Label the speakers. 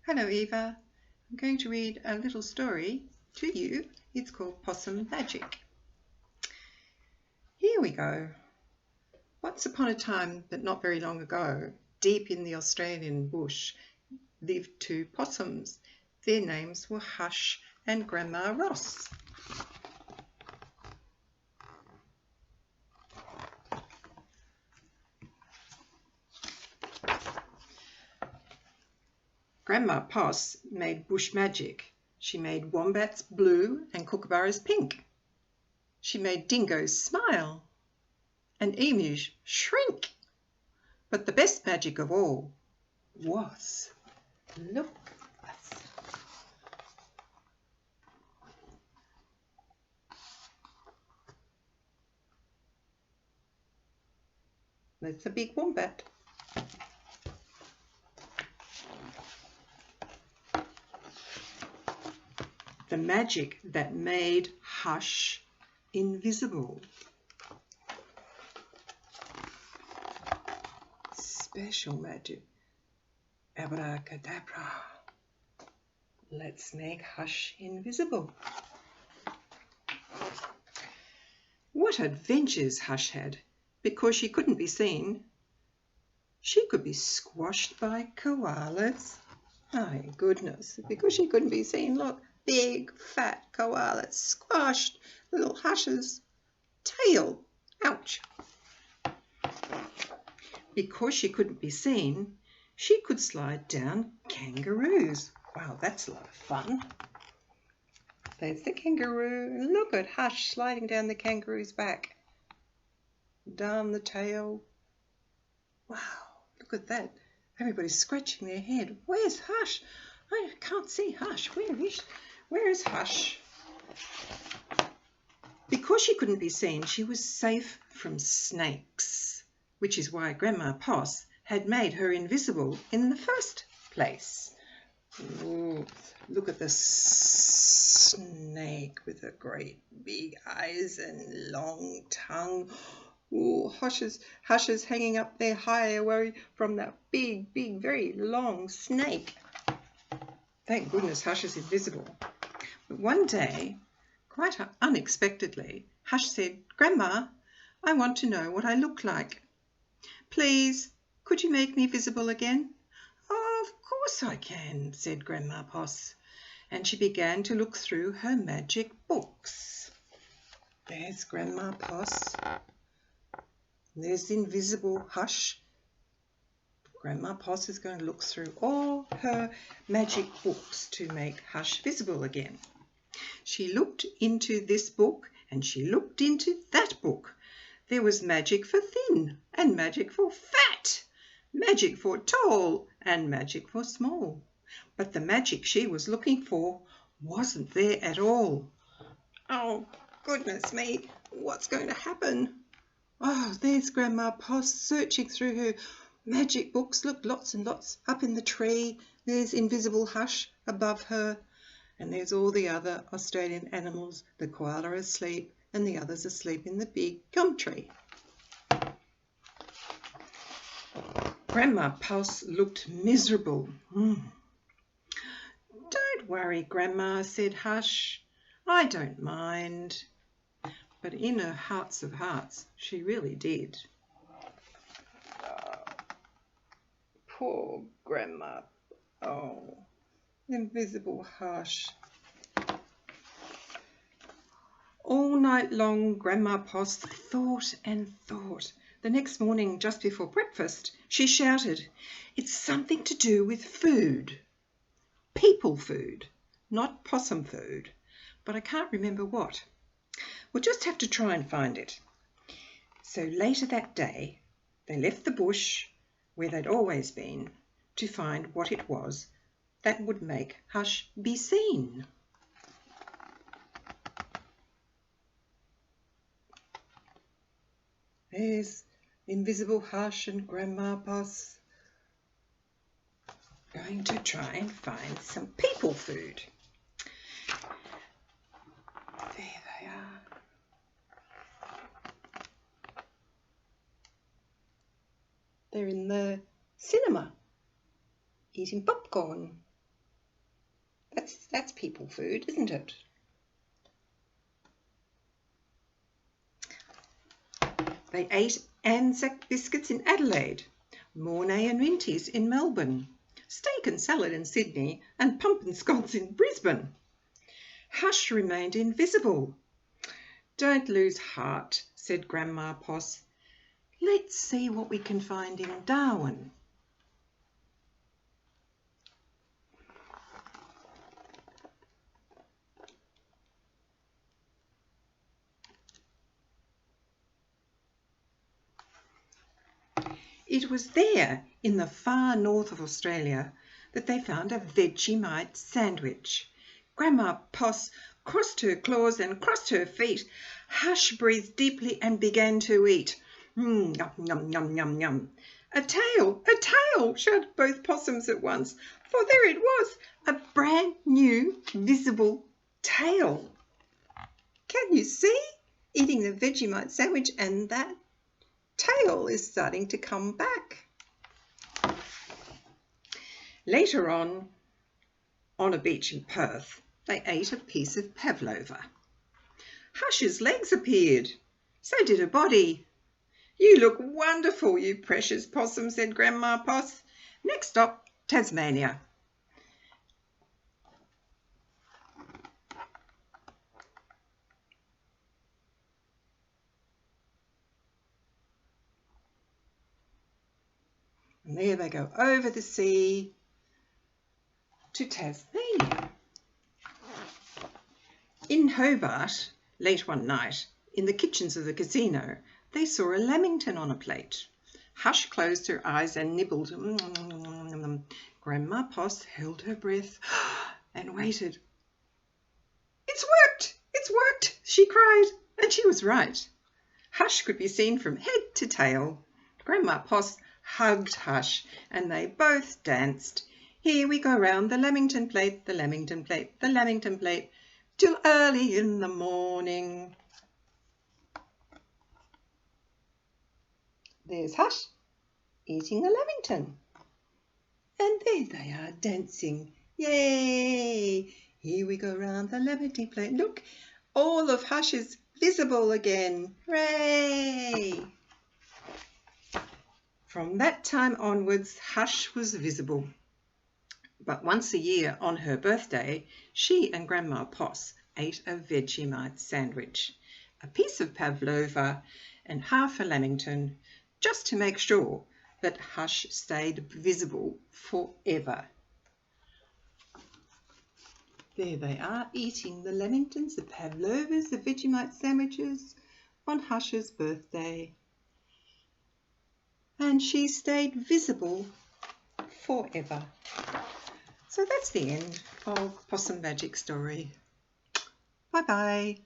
Speaker 1: Hello Eva, I'm going to read a little story to you. It's called Possum Magic. Here we go. Once upon a time, but not very long ago, deep in the Australian bush, lived two possums. Their names were Hush and Grandma Ross. Grandma Poss made bush magic. She made wombats blue and kookaburras pink. She made dingoes smile and emus shrink. But the best magic of all was, look at this. That's a big wombat. The magic that made Hush invisible. Special magic. Abracadabra. Let's make Hush invisible. What adventures Hush had! Because she couldn't be seen, she could be squashed by koalas. My goodness, because she couldn't be seen, look, big fat koalas squashed little Hush's tail. Ouch. Because she couldn't be seen, she could slide down kangaroos. Wow, that's a lot of fun. There's the kangaroo. Look at Hush sliding down the kangaroo's back. Down the tail. Wow, look at that. Everybody's scratching their head. Where's Hush? I can't see Hush. Where is Hush? Because she couldn't be seen, she was safe from snakes, which is why Grandma Poss had made her invisible in the first place. Ooh, look at the snake with the great big eyes and long tongue. Ooh, Hush is hanging up there high away from that big, very long snake. Thank goodness Hush is invisible. But one day, quite unexpectedly, Hush said, "Grandma, I want to know what I look like. Please, could you make me visible again?" "Oh, of course I can," said Grandma Poss. And she began to look through her magic books. There's Grandma Poss. There's the invisible Hush. Grandma Poss is going to look through all her magic books to make Hush visible again. She looked into this book and she looked into that book. There was magic for thin and magic for fat, magic for tall and magic for small. But the magic she was looking for wasn't there at all. Oh, goodness me, what's going to happen? Oh, there's Grandma Poss searching through her magic books. Look, lots and lots up in the tree. There's invisible Hush above her. And there's all the other Australian animals. The koala asleep and the others asleep in the big gum tree. Grandma Poss looked miserable. "Don't worry, Grandma," said Hush. "I don't mind." But in her hearts of hearts, she really did. Poor Grandma. Oh, invisible Hush. All night long, Grandma Poss thought and thought. The next morning, just before breakfast, she shouted, "It's something to do with food. People food, not possum food. But I can't remember what. We'll just have to try and find it." So later that day, they left the bush, where they'd always been, to find what it was that would make Hush be seen. There's invisible Hush and Grandma Poss going to try and find some people food. There they are. They're in the cinema eating popcorn. That's people food, isn't it? They ate Anzac biscuits in Adelaide, Mornay and Minties in Melbourne, steak and salad in Sydney, and pump and scones in Brisbane. Hush remained invisible. Don't lose heart, said Grandma Poss. Let's see what we can find in Darwin. It was there, in the far north of Australia, that they found a vegemite sandwich. Grandma Poss crossed her claws and crossed her feet. Hush breathed deeply and began to eat. Yum, yum, yum, yum, yum. A tail, shouted both possums at once, for there it was, a brand new visible tail. Can you see? Eating the Vegemite sandwich, and that tail is starting to come back. Later on a beach in Perth, they ate a piece of pavlova. Hush's legs appeared. So did her body. You look wonderful, you precious possum, said Grandma Poss. Next stop, Tasmania. And there they go over the sea to Tasmania. In Hobart, late one night, in the kitchens of the casino, they saw a lamington on a plate. Hush closed her eyes and nibbled. Grandma Poss held her breath and waited. It's worked, she cried, and she was right. Hush could be seen from head to tail. Grandma Poss hugged Hush, and they both danced. Here we go round the lamington plate, the lamington plate, the lamington plate, till early in the morning. There's Hush eating the lamington. And there they are dancing. Yay! Here we go round the lamington plate. Look, all of Hush is visible again. Hooray! From that time onwards, Hush was visible. But once a year on her birthday, she and Grandma Poss ate a Vegemite sandwich, a piece of pavlova and half a lamington, just to make sure that Hush stayed visible forever. There they are, eating the lamingtons, the pavlovas, the Vegemite sandwiches on Hush's birthday. And she stayed visible forever. So that's the end of Possum Magic story. Bye-bye.